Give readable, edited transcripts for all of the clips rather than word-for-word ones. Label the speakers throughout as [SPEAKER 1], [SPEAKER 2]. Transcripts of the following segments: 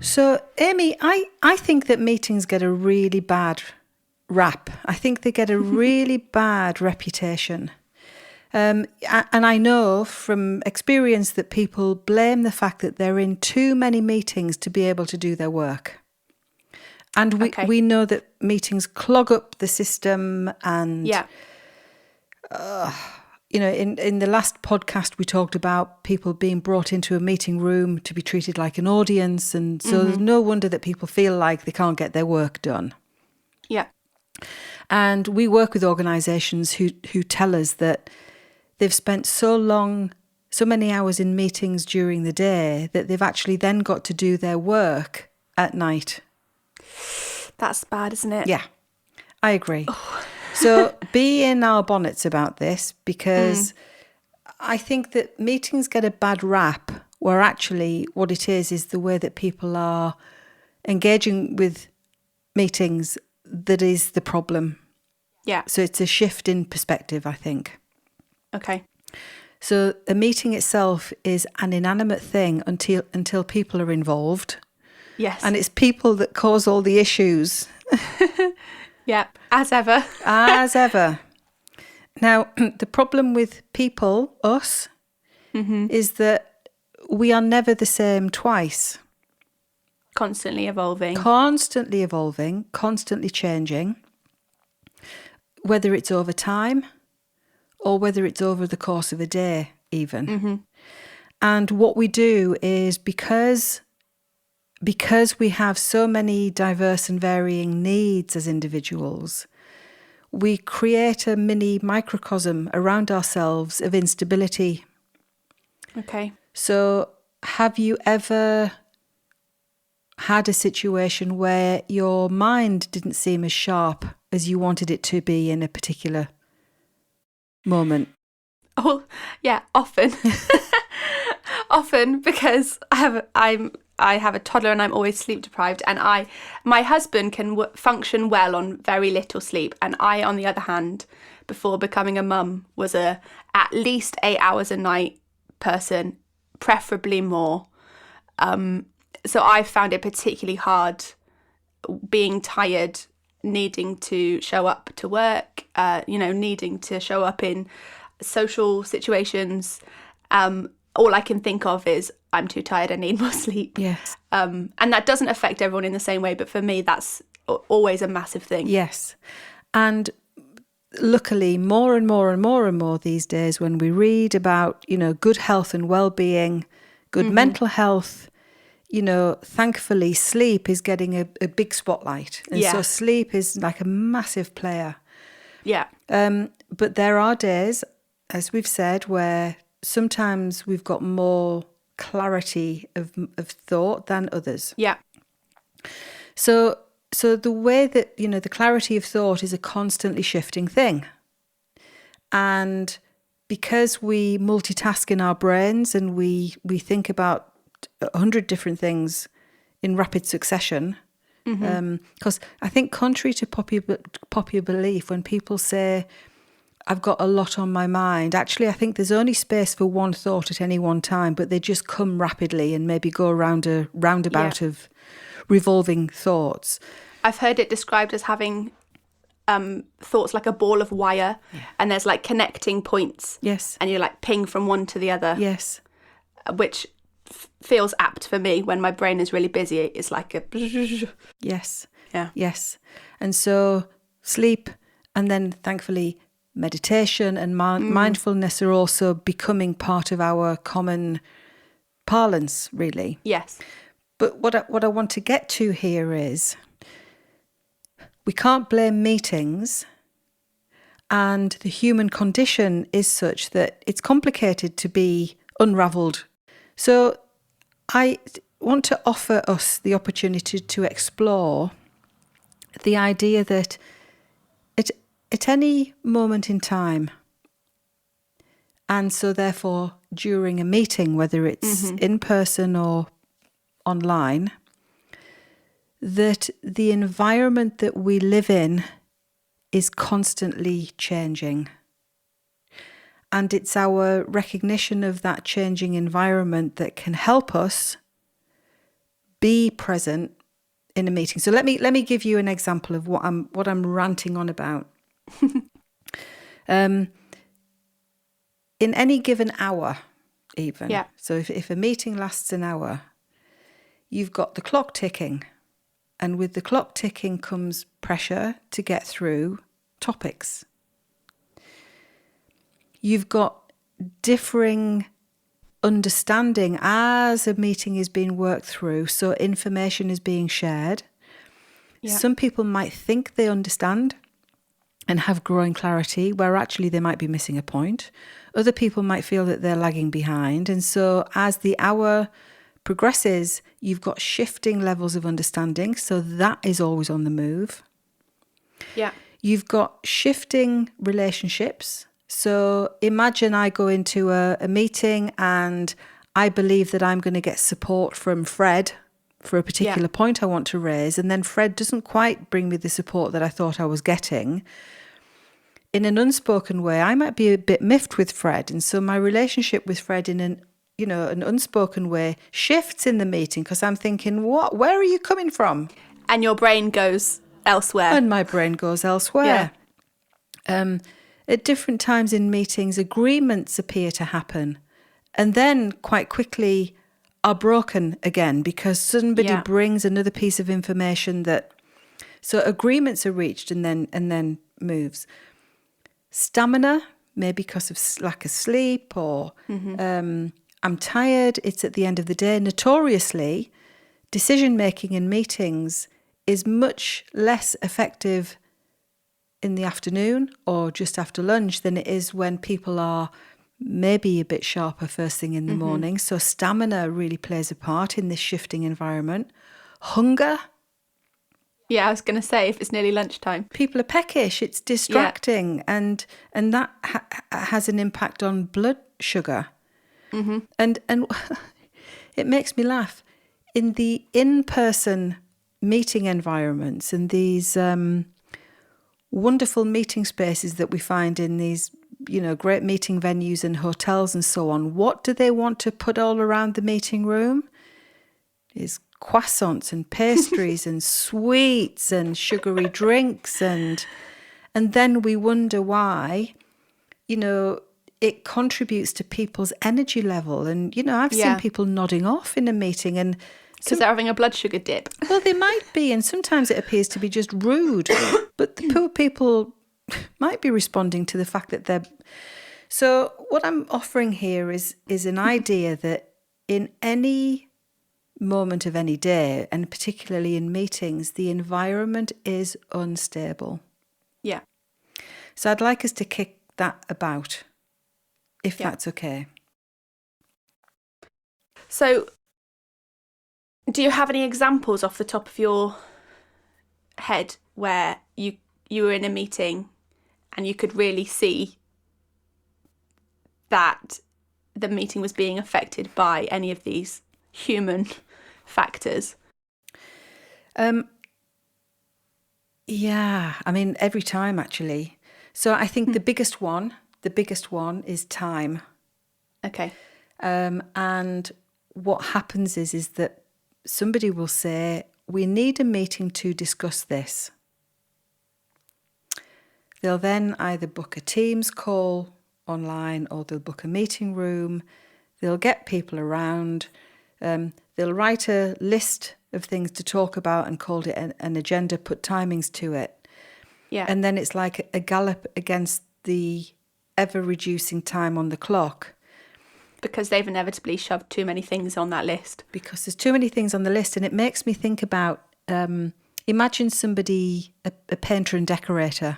[SPEAKER 1] So, Amy, I think that meetings get a really bad rap. I think they get a really bad reputation. And I know from experience that people blame the fact that they're in too many meetings to be able to do their work. And we know that meetings clog up the system and...
[SPEAKER 2] Yeah.
[SPEAKER 1] In the last podcast, we talked about people being brought into a meeting room to be treated like an audience. And so there's no wonder that people feel like they can't get their work done.
[SPEAKER 2] Yeah.
[SPEAKER 1] And we work with organisations who tell us that they've spent so many hours in meetings during the day that they've actually then got to do their work at night.
[SPEAKER 2] That's bad, isn't it?
[SPEAKER 1] Yeah, I agree. Oh. So be in our bonnets about this, because I think that meetings get a bad rap where actually what it is the way that people are engaging with meetings that is the problem.
[SPEAKER 2] Yeah.
[SPEAKER 1] So it's a shift in perspective, I think.
[SPEAKER 2] Okay.
[SPEAKER 1] So a meeting itself is an inanimate thing until people are involved.
[SPEAKER 2] Yes.
[SPEAKER 1] And it's people that cause all the issues.
[SPEAKER 2] Yeah, as ever.
[SPEAKER 1] As ever. Now, the problem with people, us, is that we are never the same twice.
[SPEAKER 2] Constantly evolving.
[SPEAKER 1] Constantly evolving, constantly changing, whether it's over time or whether it's over the course of a day even. And what we do is because we have so many diverse and varying needs as individuals, we create a mini microcosm around ourselves of instability.
[SPEAKER 2] Okay.
[SPEAKER 1] So have you ever had a situation where your mind didn't seem as sharp as you wanted it to be in a particular moment?
[SPEAKER 2] Oh, yeah, often. Often, because I have a toddler and I'm always sleep deprived, and my husband can function well on very little sleep, and I, on the other hand, before becoming a mum, was at least 8 hours a night person, preferably more. So I found it particularly hard being tired, needing to show up to work, needing to show up in social situations. All I can think of is I'm too tired, I need more sleep.
[SPEAKER 1] Yes.
[SPEAKER 2] And that doesn't affect everyone in the same way, but for me, that's always a massive thing.
[SPEAKER 1] Yes. And luckily, more and more and more and more these days, when we read about, good health and well-being, good mental health, thankfully, sleep is getting a big spotlight. And so sleep is like a massive player.
[SPEAKER 2] Yeah.
[SPEAKER 1] But there are days, as we've said, where sometimes we've got more clarity of thought than others.
[SPEAKER 2] Yeah.
[SPEAKER 1] So the way that, the clarity of thought is a constantly shifting thing. And because we multitask in our brains and we think about 100 different things in rapid succession, because I think contrary to popular belief, when people say, I've got a lot on my mind, actually I think there's only space for one thought at any one time, but they just come rapidly and maybe go around a roundabout of revolving thoughts.
[SPEAKER 2] I've heard it described as having thoughts like a ball of wire, and there's like connecting points.
[SPEAKER 1] Yes.
[SPEAKER 2] And you like ping from one to the other.
[SPEAKER 1] Yes.
[SPEAKER 2] Which feels apt for me when my brain is really busy. It's like a...
[SPEAKER 1] Yes.
[SPEAKER 2] Yeah.
[SPEAKER 1] Yes. And so sleep, and then thankfully meditation and mindfulness are also becoming part of our common parlance, really.
[SPEAKER 2] Yes.
[SPEAKER 1] But what I want to get to here is we can't blame meetings, and the human condition is such that it's complicated to be unravelled. So I want to offer us the opportunity to explore the idea that at any moment in time, and so therefore during a meeting, whether it's in person or online, that the environment that we live in is constantly changing. And it's our recognition of that changing environment that can help us be present in a meeting. So let me give you an example of what I'm ranting on about. In any given hour, even.
[SPEAKER 2] Yeah.
[SPEAKER 1] So if a meeting lasts an hour, you've got the clock ticking. And with the clock ticking comes pressure to get through topics. You've got differing understanding as a meeting is being worked through, so information is being shared. Yeah. Some people might think they understand and have growing clarity, where actually they might be missing a point. Other people might feel that they're lagging behind. And so as the hour progresses, you've got shifting levels of understanding, so that is always on the move.
[SPEAKER 2] Yeah.
[SPEAKER 1] You've got shifting relationships. So imagine I go into a meeting and I believe that I'm going to get support from Fred for a particular point I want to raise, and then Fred doesn't quite bring me the support that I thought I was getting. In an unspoken way, I might be a bit miffed with Fred, and so my relationship with Fred in an unspoken way shifts in the meeting because I'm thinking, where are you coming from?
[SPEAKER 2] And your brain goes elsewhere.
[SPEAKER 1] And my brain goes elsewhere. Yeah. At different times in meetings, agreements appear to happen and then quite quickly are broken again because somebody brings another piece of information so agreements are reached and then moves. Stamina, maybe because of lack of sleep or I'm tired, it's at the end of the day. Notoriously, decision-making in meetings is much less effective in the afternoon or just after lunch than it is when people are maybe a bit sharper first thing in the morning. So stamina really plays a part in this shifting environment. Hunger.
[SPEAKER 2] Yeah, I was going to say, if it's nearly lunchtime.
[SPEAKER 1] People are peckish, it's distracting, and that has an impact on blood sugar. And it makes me laugh. In the in-person meeting environments and these wonderful meeting spaces that we find in these, great meeting venues and hotels and so on, what do they want to put all around the meeting room? Is croissants and pastries and sweets and sugary drinks and then we wonder why, it contributes to people's energy level. And, I've seen people nodding off in a meeting and
[SPEAKER 2] because they're having a blood sugar dip.
[SPEAKER 1] Well, they might be, and sometimes it appears to be just rude. But the poor people might be responding to the fact that they're... So what I'm offering here is an idea that in any moment of any day, and particularly in meetings, the environment is unstable.
[SPEAKER 2] Yeah.
[SPEAKER 1] So I'd like us to kick that about, if that's okay.
[SPEAKER 2] So... do you have any examples off the top of your head where you were in a meeting and you could really see that the meeting was being affected by any of these human factors?
[SPEAKER 1] Yeah, I mean, every time actually. So I think the biggest one is time.
[SPEAKER 2] Okay.
[SPEAKER 1] And what happens is that somebody will say, we need a meeting to discuss this. They'll then either book a Teams call online or they'll book a meeting room. They'll get people around. They'll write a list of things to talk about and call it an agenda, put timings to it.
[SPEAKER 2] Yeah.
[SPEAKER 1] And then it's like a gallop against the ever-reducing time on the clock.
[SPEAKER 2] Because they've inevitably shoved too many things on that list.
[SPEAKER 1] Because there's too many things on the list. And it makes me think about, imagine somebody, a painter and decorator.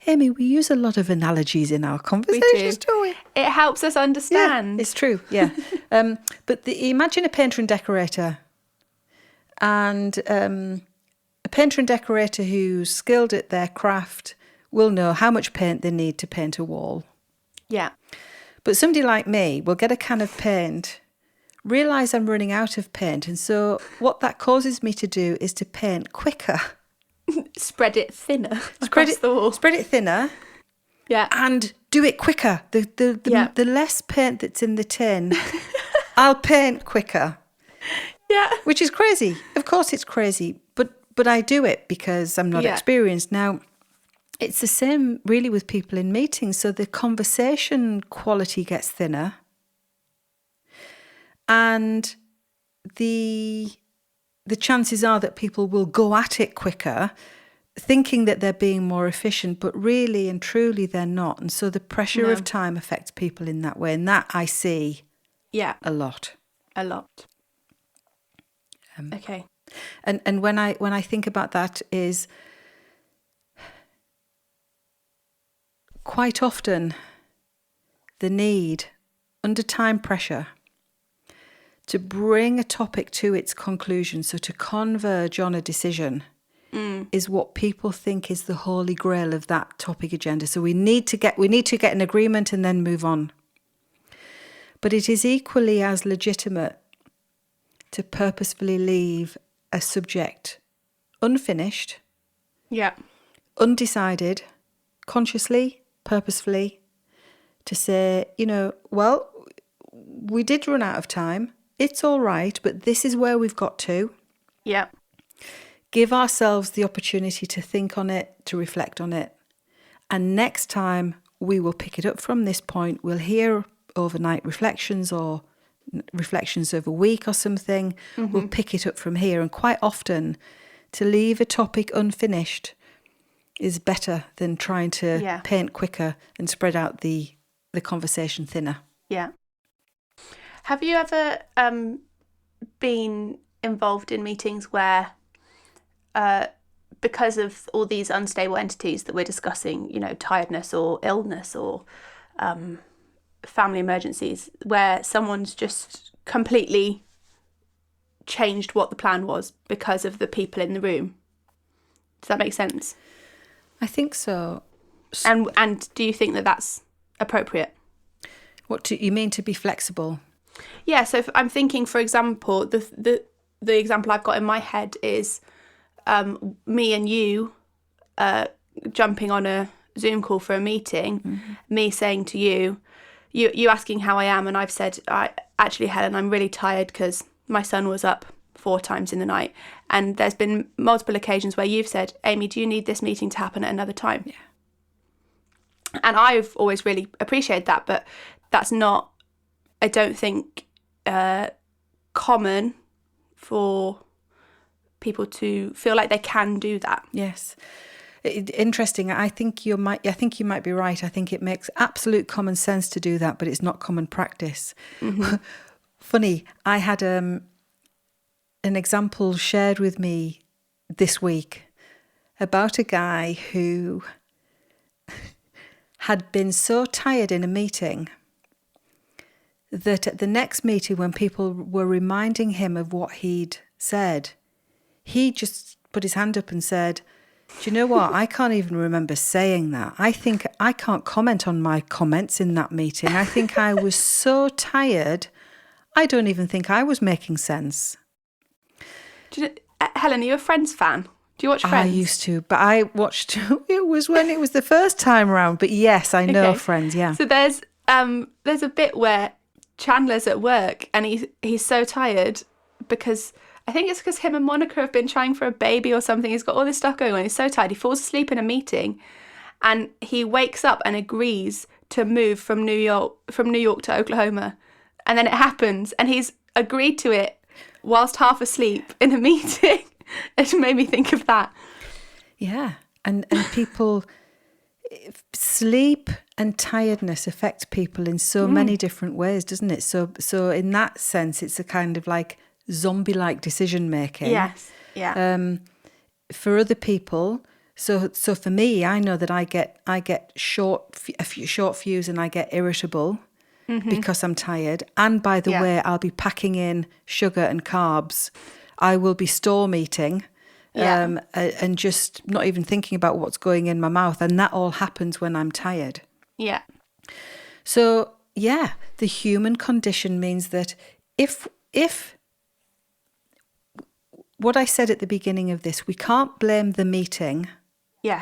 [SPEAKER 1] Amy, we use a lot of analogies in our conversations, don't we?
[SPEAKER 2] It helps us understand.
[SPEAKER 1] Yeah, it's true, yeah. But imagine a painter and decorator. And a painter and decorator who's skilled at their craft will know how much paint they need to paint a wall.
[SPEAKER 2] Yeah.
[SPEAKER 1] But somebody like me will get a can of paint, realise I'm running out of paint. And so what that causes me to do is to paint quicker.
[SPEAKER 2] Spread it thinner across the wall.
[SPEAKER 1] Spread it thinner.
[SPEAKER 2] Yeah.
[SPEAKER 1] And do it quicker. The less paint that's in the tin, I'll paint quicker.
[SPEAKER 2] Yeah.
[SPEAKER 1] Which is crazy. Of course it's crazy, but I do it because I'm not experienced. Now, it's the same really with people in meetings. So the conversation quality gets thinner, and the chances are that people will go at it quicker, thinking that they're being more efficient, but really and truly they're not. And so the pressure of time affects people in that way. And that I see a lot.
[SPEAKER 2] A lot. Okay.
[SPEAKER 1] And when I think about that is quite often the need under time pressure to bring a topic to its conclusion, so to converge on a decision, is what people think is the holy grail of that topic agenda. So we need to get an agreement and then move on. But it is equally as legitimate to purposefully leave a subject unfinished, undecided, consciously, purposefully, to say, well, we did run out of time. It's all right, but this is where we've got to.
[SPEAKER 2] Yeah.
[SPEAKER 1] Give ourselves the opportunity to think on it, to reflect on it. And next time we will pick it up from this point. We'll hear overnight reflections or reflections of a week or something. Mm-hmm. We'll pick it up from here. And quite often, to leave a topic unfinished is better than trying to paint quicker and spread out the conversation thinner.
[SPEAKER 2] Yeah. Have you ever been involved in meetings where, because of all these unstable entities that we're discussing, tiredness or illness or family emergencies, where someone's just completely changed what the plan was because of the people in the room? Does that make sense?
[SPEAKER 1] I think so.
[SPEAKER 2] And do you think that that's appropriate?
[SPEAKER 1] What do you mean, to be flexible?
[SPEAKER 2] Yeah, so I'm thinking, for example, the example I've got in my head is me and you jumping on a Zoom call for a meeting, me saying to you asking how I am, and I've said, actually, Helen, I'm really tired because my son was up 4 times in the night. And there's been multiple occasions where you've said, Amy, do you need this meeting to happen at another time? Yeah. And I've always really appreciated that, but that's not, I don't think, common for people to feel like they can do that.
[SPEAKER 1] Yes. Interesting. I think you might be right. I think it makes absolute common sense to do that, but it's not common practice. Mm-hmm. Funny, I had an example shared with me this week about a guy who had been so tired in a meeting that at the next meeting, when people were reminding him of what he'd said, he just put his hand up and said, do you know what? I can't even remember saying that. I think I can't comment on my comments in that meeting. I think I was so tired, I don't even think I was making sense.
[SPEAKER 2] Helen, are you a Friends fan? Do you watch Friends?
[SPEAKER 1] I used to, but I watched, it was when it was the first time around. But yes, I know Friends, yeah.
[SPEAKER 2] So there's a bit where Chandler's at work and he's so tired because I think it's because him and Monica have been trying for a baby or something. He's got all this stuff going on. He's so tired. He falls asleep in a meeting and he wakes up and agrees to move from New York to Oklahoma. And then it happens and he's agreed to it whilst half asleep in a meeting. It made me think of that.
[SPEAKER 1] Yeah. And people, sleep and tiredness affect people in so many different ways, doesn't it? So in that sense, it's a kind of like zombie-like decision making.
[SPEAKER 2] Yes. Yeah.
[SPEAKER 1] For other people, so for me, I know that I get a short fuse and I get irritable because I'm tired. And by the way, I'll be packing in sugar and carbs. I will be storm eating and just not even thinking about what's going in my mouth. And that all happens when I'm tired.
[SPEAKER 2] Yeah.
[SPEAKER 1] So, yeah, the human condition means that if what I said at the beginning of this, we can't blame the meeting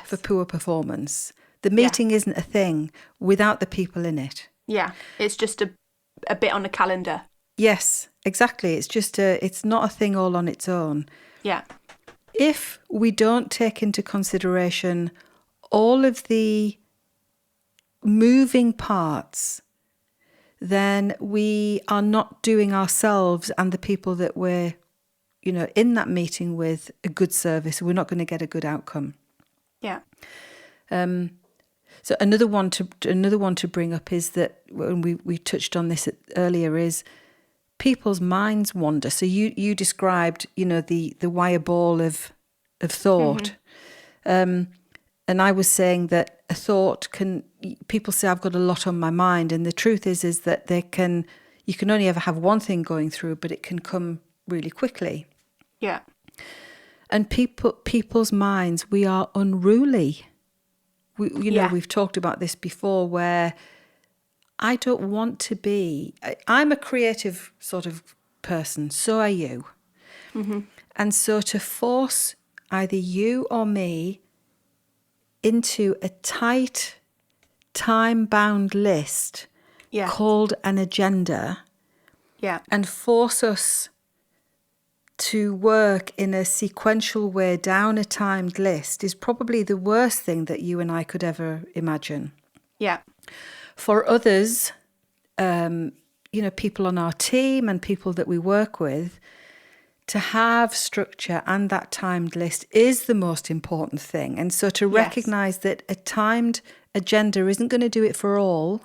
[SPEAKER 1] for poor performance. The meeting isn't a thing without the people in it.
[SPEAKER 2] Yeah, it's just a bit on a calendar.
[SPEAKER 1] Yes, exactly. It's not a thing all on its own.
[SPEAKER 2] Yeah.
[SPEAKER 1] If we don't take into consideration all of the moving parts, then we are not doing ourselves and the people that we're, in that meeting with a good service. We're not going to get a good outcome.
[SPEAKER 2] Yeah.
[SPEAKER 1] So another one to bring up is that, when we touched on this earlier, is people's minds wander. So you described, the wire ball of thought. And I was saying that a thought people say I've got a lot on my mind. And the truth is that you can only ever have one thing going through, but it can come really quickly.
[SPEAKER 2] Yeah.
[SPEAKER 1] And people's minds, we are unruly. We've talked about this before, where I don't want to be. I'm a creative sort of person. So are you.
[SPEAKER 2] Mm-hmm.
[SPEAKER 1] And so to force either you or me into a tight, time-bound list called an agenda, and force us to work in a sequential way down a timed list is probably the worst thing that you and I could ever imagine.
[SPEAKER 2] Yeah.
[SPEAKER 1] For others, people on our team and people that we work with, to have structure and that timed list is the most important thing. And so to recognize that a timed agenda isn't going to do it for all.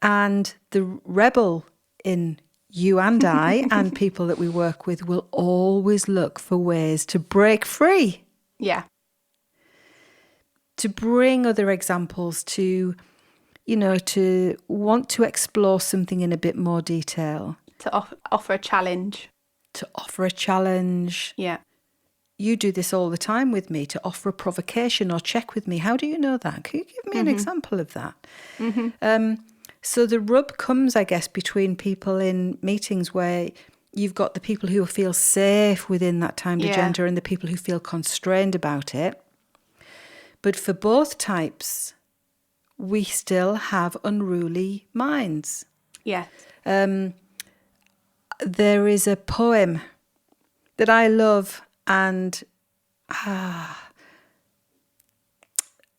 [SPEAKER 1] And the rebel in you and I and people that we work with will always look for ways to break free.
[SPEAKER 2] Yeah.
[SPEAKER 1] To bring other examples, to want to explore something in a bit more detail.
[SPEAKER 2] To offer a challenge. Yeah.
[SPEAKER 1] You do this all the time with me, to offer a provocation or check with me. How do you know that? Can you give me an example of that? So the rub comes, I guess, between people in meetings where you've got the people who feel safe within that timed agenda and the people who feel constrained about it. But for both types, we still have unruly minds.
[SPEAKER 2] Yeah.
[SPEAKER 1] There is a poem that I love, and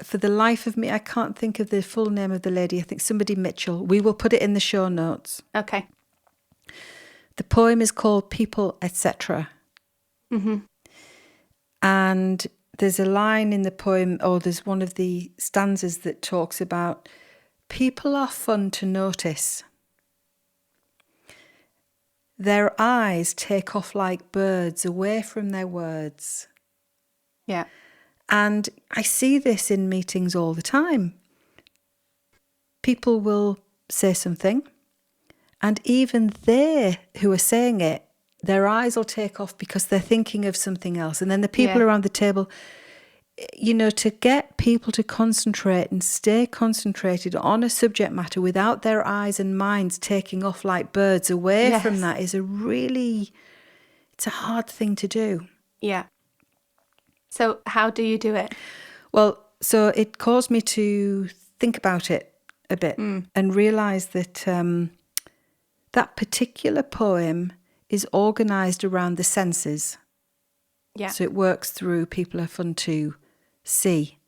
[SPEAKER 1] for the life of me, I can't think of the full name of the lady. I think somebody Mitchell. We will put it in the show notes.
[SPEAKER 2] Okay.
[SPEAKER 1] The poem is called People, Etc. And there's a line in the poem, or there's one of the stanzas that talks about people are fun to notice. Their eyes take off like birds away from their words.
[SPEAKER 2] Yeah.
[SPEAKER 1] And I see this in meetings all the time. People will say something, and even they who are saying it, their eyes will take off because they're thinking of something else. And then the people around the table, to get people to concentrate and stay concentrated on a subject matter without their eyes and minds taking off like birds away from that is it's a hard thing to do.
[SPEAKER 2] Yeah. So how do you do it?
[SPEAKER 1] Well, so it caused me to think about it a bit and realise that that particular poem is organised around the senses.
[SPEAKER 2] Yeah.
[SPEAKER 1] So it works through people are fun to see,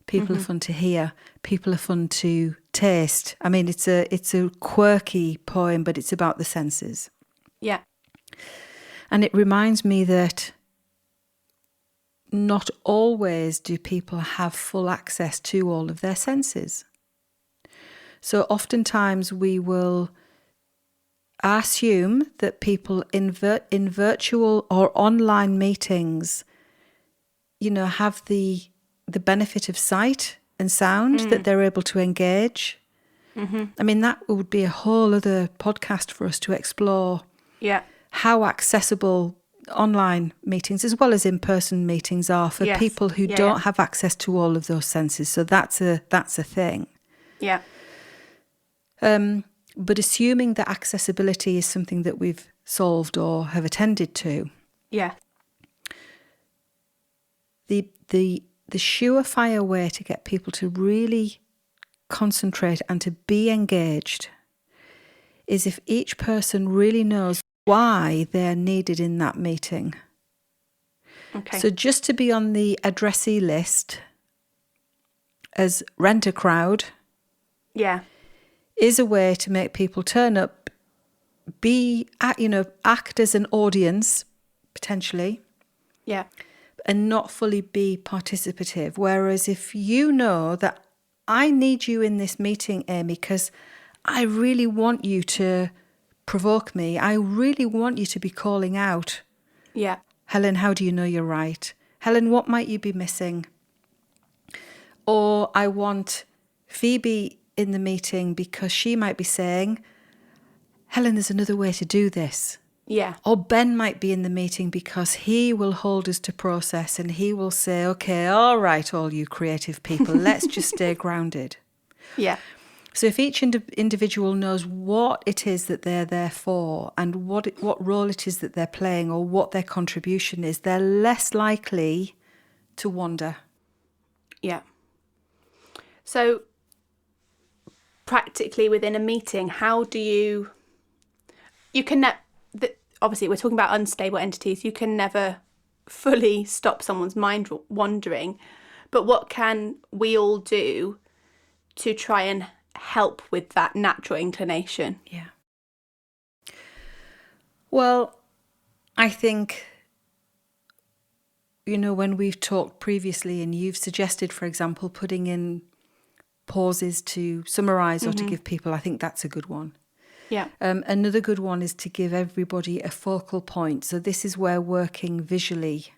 [SPEAKER 1] people are fun to hear, people are fun to taste. I mean, it's a quirky poem, but it's about the senses.
[SPEAKER 2] Yeah.
[SPEAKER 1] And it reminds me that not always do people have full access to all of their senses. So oftentimes we will assume that people in virtual or online meetings, have the benefit of sight and sound, that they're able to engage. I mean, that would be a whole other podcast for us to explore.
[SPEAKER 2] Yeah.
[SPEAKER 1] How accessible online meetings as well as in-person meetings are for people who don't have access to all of those senses. So that's a thing.
[SPEAKER 2] Yeah.
[SPEAKER 1] But assuming that accessibility is something that we've solved or have attended to.
[SPEAKER 2] Yeah.
[SPEAKER 1] The surefire way to get people to really concentrate and to be engaged is if each person really knows why they're needed in that meeting.
[SPEAKER 2] Okay.
[SPEAKER 1] So just to be on the addressee list as rent a crowd
[SPEAKER 2] Yeah.
[SPEAKER 1] is a way to make people turn up, act as an audience, potentially,
[SPEAKER 2] Yeah.
[SPEAKER 1] and not fully be participative. Whereas if you know that I need you in this meeting, Amy, because I really want you to provoke me. I really want you to be calling out.
[SPEAKER 2] Yeah.
[SPEAKER 1] Helen, how do you know you're right? Helen, what might you be missing? Or I want Phoebe in the meeting because she might be saying, Helen, there's another way to do this.
[SPEAKER 2] Yeah.
[SPEAKER 1] Or Ben might be in the meeting because he will hold us to process and he will say, okay, all right, all you creative people, let's just stay grounded.
[SPEAKER 2] Yeah.
[SPEAKER 1] So if each individual knows what it is that they're there for and what role it is that they're playing or what their contribution is, they're less likely to wander.
[SPEAKER 2] Yeah. So practically within a meeting, how do you can obviously we're talking about unstable entities. You can never fully stop someone's mind wandering, but what can we all do to try and help with that natural inclination?
[SPEAKER 1] Yeah. Well, I think, when we've talked previously and you've suggested, for example, putting in pauses to summarise or to give people, I think that's a good one.
[SPEAKER 2] Yeah.
[SPEAKER 1] Another good one is to give everybody a focal point. So this is where working visually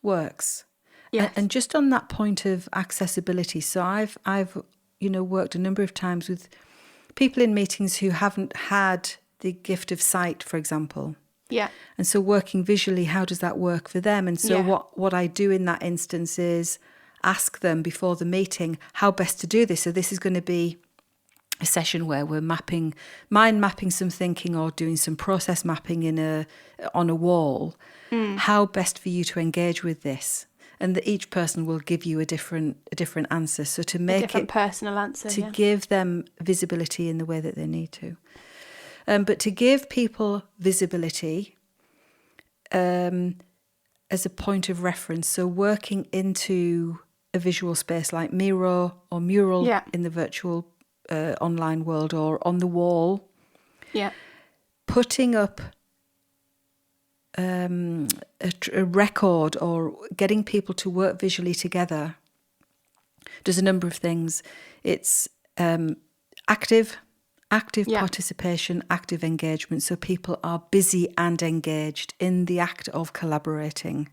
[SPEAKER 1] works.
[SPEAKER 2] Yes.
[SPEAKER 1] And just on that point of accessibility, so I've worked a number of times with people in meetings who haven't had the gift of sight, for example.
[SPEAKER 2] Yeah.
[SPEAKER 1] And so working visually, how does that work for them? And so what I do in that instance is ask them before the meeting how best to do this. So this is going to be a session where we're mind mapping some thinking or doing some process mapping on a wall. How best for you to engage with this? And that each person will give you a different answer. So to make
[SPEAKER 2] a different personal answer,
[SPEAKER 1] to give them visibility in the way that they need to. But to give people visibility as a point of reference, so working into a visual space like Miro or Mural in the virtual online world or on the wall, putting up a record or getting people to work visually together does a number of things. It's active participation, active engagement. So people are busy and engaged in the act of collaborating,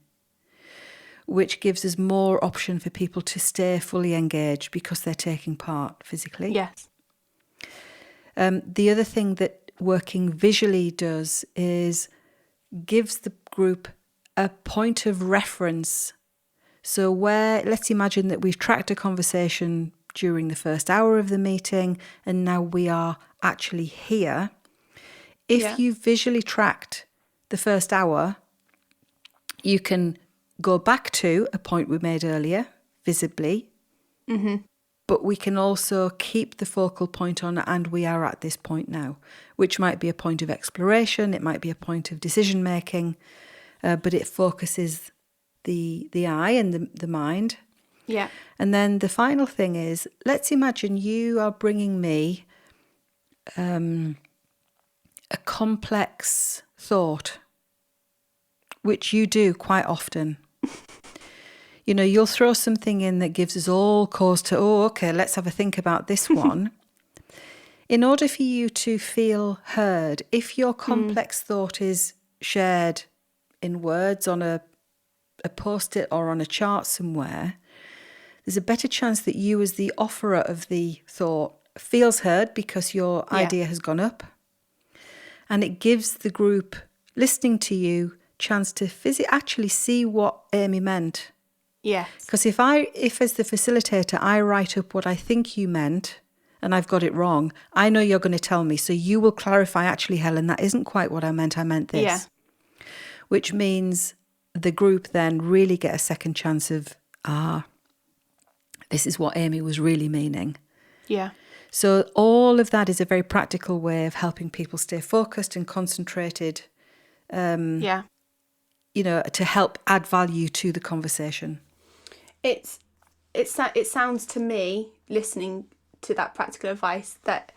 [SPEAKER 1] which gives us more option for people to stay fully engaged because they're taking part physically.
[SPEAKER 2] Yes.
[SPEAKER 1] The other thing that working visually does is gives the group a point of reference. So let's imagine that we've tracked a conversation during the first hour of the meeting and now we are actually here. If you visually tracked the first hour, you can go back to a point we made earlier, visibly, but we can also keep the focal point on and we are at this point now, which might be a point of exploration, it might be a point of decision making, but it focuses the eye and the mind.
[SPEAKER 2] Yeah.
[SPEAKER 1] And then the final thing is, let's imagine you are bringing me a complex thought, which you do quite often. You'll throw something in that gives us all cause to, okay, let's have a think about this one. In order for you to feel heard, if your complex thought is shared in words on a post-it or on a chart somewhere, there's a better chance that you as the offerer of the thought feels heard because your idea has gone up. And it gives the group listening to you chance to actually see what Amy meant.
[SPEAKER 2] Yes.
[SPEAKER 1] Because if as the facilitator, I write up what I think you meant and I've got it wrong, I know you're going to tell me. So you will clarify, actually, Helen, that isn't quite what I meant. I meant this.
[SPEAKER 2] Yeah.
[SPEAKER 1] Which means the group then really get a second chance of, this is what Amy was really meaning.
[SPEAKER 2] Yeah.
[SPEAKER 1] So all of that is a very practical way of helping people stay focused and concentrated,
[SPEAKER 2] Yeah.
[SPEAKER 1] To help add value to the conversation.
[SPEAKER 2] It sounds to me, listening to that practical advice, that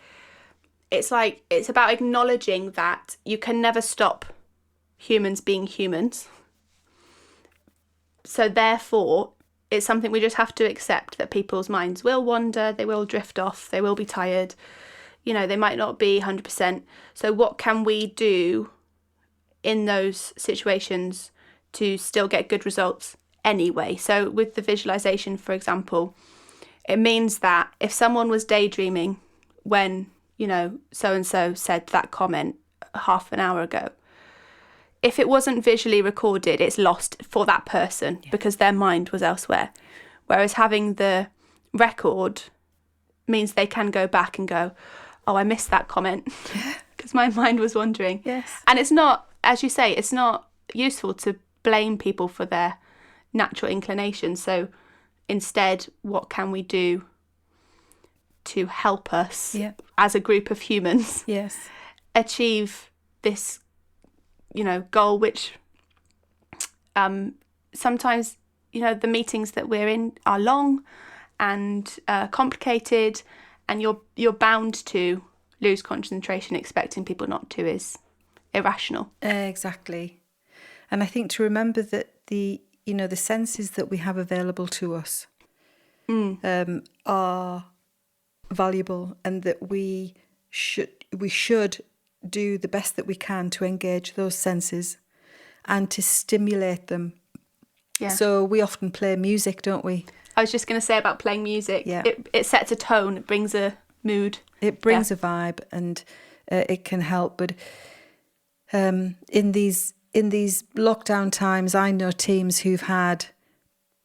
[SPEAKER 2] it's about acknowledging that you can never stop humans being humans. So therefore, it's something we just have to accept, that people's minds will wander, they will drift off, they will be tired, they might not be 100%. So what can we do in those situations to still get good results anyway? So with the visualization, for example, it means that if someone was daydreaming when, so-and-so said that comment half an hour ago, if it wasn't visually recorded, it's lost for that person because their mind was elsewhere. Whereas having the record means they can go back and go, oh, I missed that comment because my mind was wandering.
[SPEAKER 1] Yes.
[SPEAKER 2] And it's not, as you say, it's not useful to blame people for their natural inclinations. So instead, what can we do to help us as a group of humans achieve this, goal, which sometimes, the meetings that we're in are long and complicated, and you're bound to lose concentration. Expecting people not to is irrational.
[SPEAKER 1] Exactly. And I think to remember that the senses that we have available to us are valuable, and that we should do the best that we can to engage those senses and to stimulate them. Yeah. So we often play music, don't we?
[SPEAKER 2] I was just going to say about playing music.
[SPEAKER 1] Yeah.
[SPEAKER 2] It sets a tone. It brings a mood.
[SPEAKER 1] It brings a vibe, and it can help. But in these lockdown times, I know teams who've had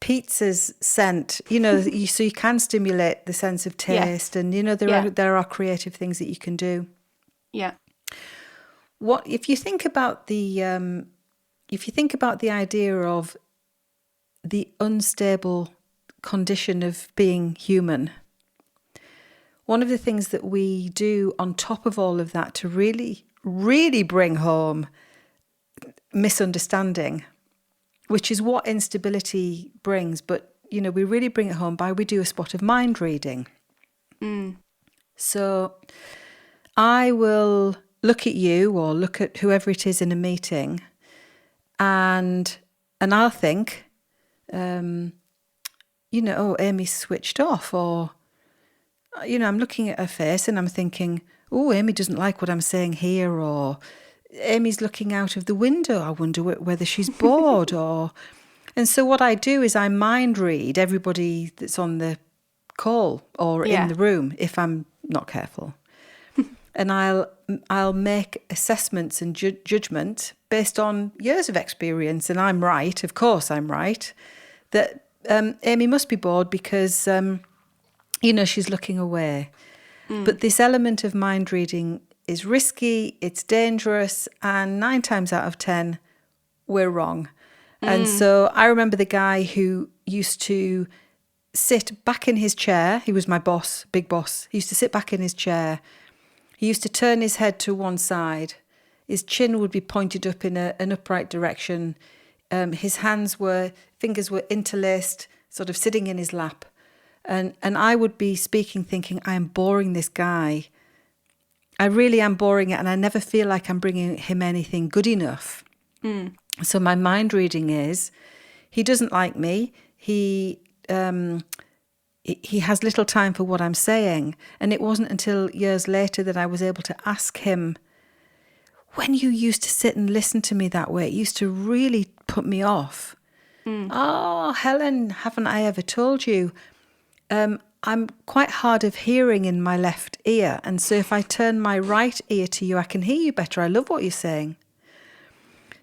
[SPEAKER 1] pizzas sent, so you can stimulate the sense of taste, and there are creative things that you can do.
[SPEAKER 2] Yeah.
[SPEAKER 1] What if you think about the idea of the unstable condition of being human? One of the things that we do on top of all of that to really, really bring home misunderstanding, which is what instability brings, but we really bring it home we do a spot of mind reading. So I will look at you or look at whoever it is in a meeting, and I'll think, oh, Amy's switched off, or I'm looking at her face and I'm thinking, oh, Amy doesn't like what I'm saying here, or Amy's looking out of the window, I wonder whether she's bored. And so what I do is I mind read everybody that's on the call or in the room if I'm not careful. And I'll make assessments and judgment based on years of experience, and I'm right, of course I'm right, that Amy must be bored because she's looking away. But this element of mind reading is risky, it's dangerous, and 9 times out of 10, we're wrong. And so I remember the guy who used to sit back in his chair. He was my boss, big boss. He used to sit back in his chair. He used to turn his head to one side. His chin would be pointed up in an upright direction. His fingers were interlaced, sort of sitting in his lap. And I would be speaking, thinking, I am boring this guy. I really am boring it, and I never feel like I'm bringing him anything good enough. So my mind reading is, he doesn't like me. He has little time for what I'm saying. And it wasn't until years later that I was able to ask him, when you used to sit and listen to me that way, it used to really put me off. Oh, Helen, haven't I ever told you? I'm quite hard of hearing in my left ear. And so if I turn my right ear to you, I can hear you better. I love what you're saying.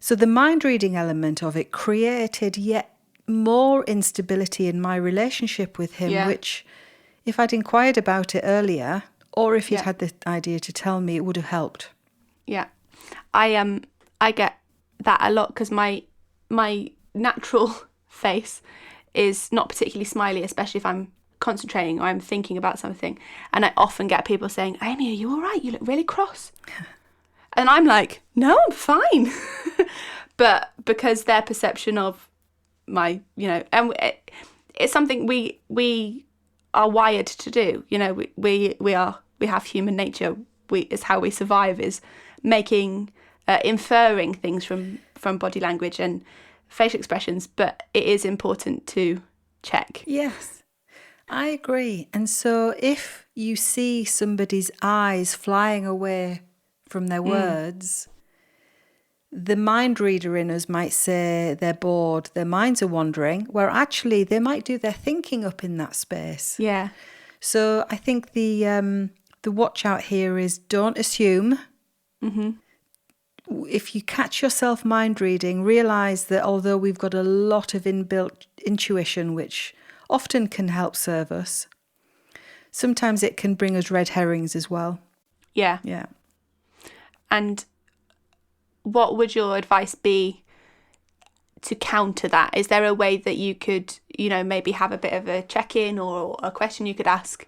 [SPEAKER 1] So the mind reading element of it created yet more instability in my relationship with him, which if I'd inquired about it earlier, or if he'd had the idea to tell me, it would have helped. Yeah.
[SPEAKER 2] I get that a lot because my natural face is not particularly smiley, especially if I'm concentrating or I'm thinking about something, and I often get people saying, Amy, are you all right? You look really cross. And I'm like, no, I'm fine. But because their perception of my, and it's something we are wired to do. We have human nature. It's how we survive, is making, inferring things from body language and facial expressions. But it is important to check.
[SPEAKER 1] Yes, I agree. And so if you see somebody's eyes flying away from their words, the mind reader in us might say they're bored, their minds are wandering, where actually they might do their thinking up in that space.
[SPEAKER 2] Yeah.
[SPEAKER 1] So I think the watch out here is don't assume. If you catch yourself mind reading, realise that although we've got a lot of inbuilt intuition, which often can help serve us, sometimes it can bring us red herrings as well.
[SPEAKER 2] Yeah.
[SPEAKER 1] Yeah.
[SPEAKER 2] And what would your advice be to counter that? Is there a way that you could, maybe have a bit of a check-in or a question you could ask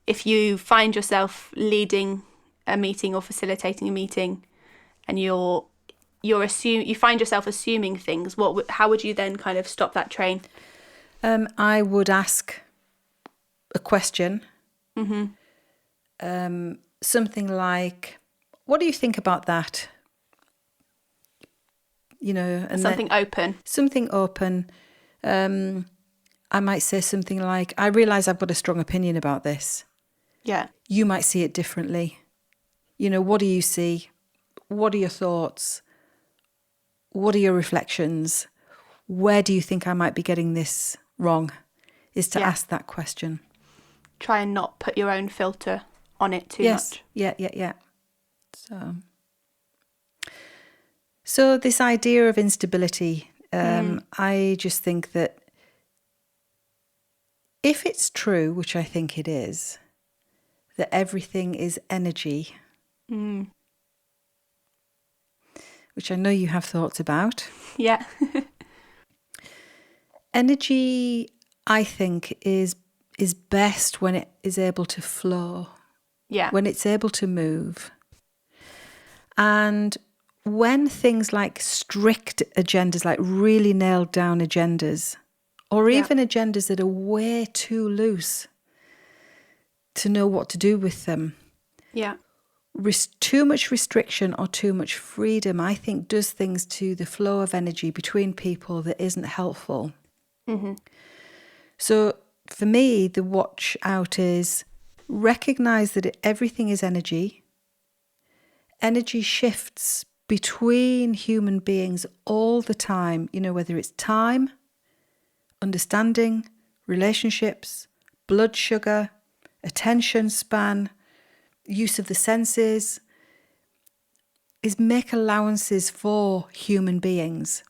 [SPEAKER 2] if you find yourself leading a meeting or facilitating a meeting and you find yourself assuming things? How would you then kind of stop that train?
[SPEAKER 1] I would ask a question. Something like, what do you think about that? And
[SPEAKER 2] something open.
[SPEAKER 1] Something open. I might say something like, I realise I've got a strong opinion about this.
[SPEAKER 2] Yeah.
[SPEAKER 1] You might see it differently. What do you see? What are your thoughts? What are your reflections? Where do you think I might be getting this wrong? Is to ask that question.
[SPEAKER 2] Try and not put your own filter on it too much.
[SPEAKER 1] Yeah. So this idea of instability, I just think that if it's true, which I think it is, that everything is energy, which I know you have thoughts about.
[SPEAKER 2] Yeah.
[SPEAKER 1] Energy, I think, is best when it is able to flow.
[SPEAKER 2] Yeah.
[SPEAKER 1] When it's able to move. And when things like strict agendas, like really nailed down agendas, or even agendas that are way too loose to know what to do with them.
[SPEAKER 2] Yeah.
[SPEAKER 1] Too much restriction or too much freedom, I think, does things to the flow of energy between people that isn't helpful. So for me, the watch out is recognize that everything is energy. Energy shifts between human beings all the time, whether it's time, understanding, relationships, blood sugar, attention span, use of the senses, is make allowances for human beings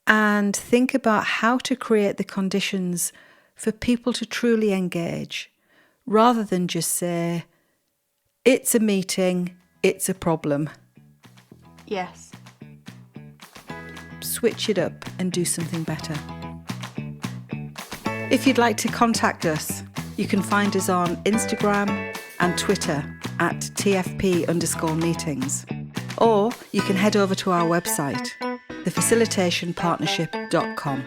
[SPEAKER 1] and think about how to create the conditions for people to truly engage, rather than just say, it's a meeting, it's a problem.
[SPEAKER 2] Yes.
[SPEAKER 1] Switch it up and do something better. If you'd like to contact us, you can find us on Instagram and Twitter at TFP_meetings. Or you can head over to our website, thefacilitationpartnership.com.